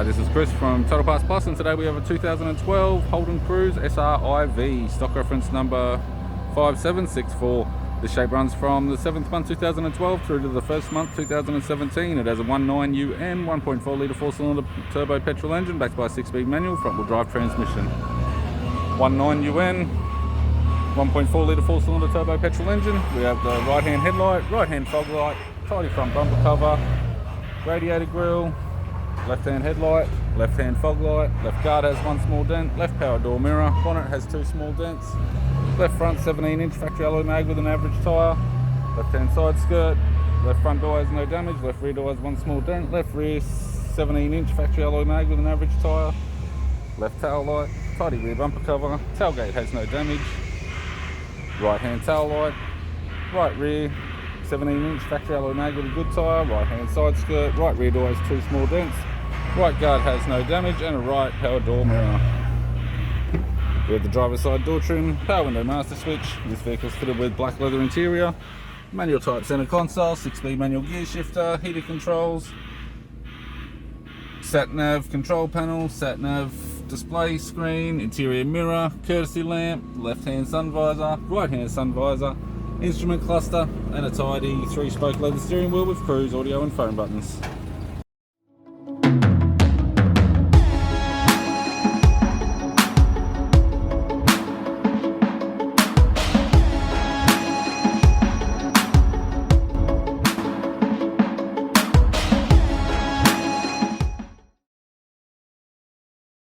This is Chris from Total Parts Plus, and today we have a 2012 Holden Cruze SRIV, stock reference number 5764. The shape runs from the 7th month 2012 through to the 1st month 2017. It has a 1.9 UN 1.4 litre 4-cylinder turbo petrol engine backed by a 6-speed manual front-wheel drive transmission. 1.9 UN 1.4 litre 4-cylinder turbo petrol engine. We have the right-hand headlight, right-hand fog light, tidy front bumper cover, radiator grille, left-hand headlight, left-hand fog light, left guard has one small dent, left power door mirror, bonnet has two small dents, left front 17-inch factory alloy mag with an average tyre, left-hand side skirt, left front door has no damage, left rear door has one small dent, left rear 17-inch factory alloy mag with an average tyre, left tail light, tidy rear bumper cover, tailgate has no damage, right-hand tail light, right rear 17-inch factory alloy mag with a good tyre, right-hand side skirt, right rear door has two small dents, right guard has no damage, and a right power door mirror. We have the driver's side door trim, power window master switch. This vehicle is fitted with black leather interior, manual type center console, 6-speed manual gear shifter, heated controls, sat nav control panel, sat nav display screen, interior mirror, courtesy lamp, left-hand sun visor, right-hand sun visor, instrument cluster, and a tidy 3-spoke leather steering wheel with cruise audio and phone buttons.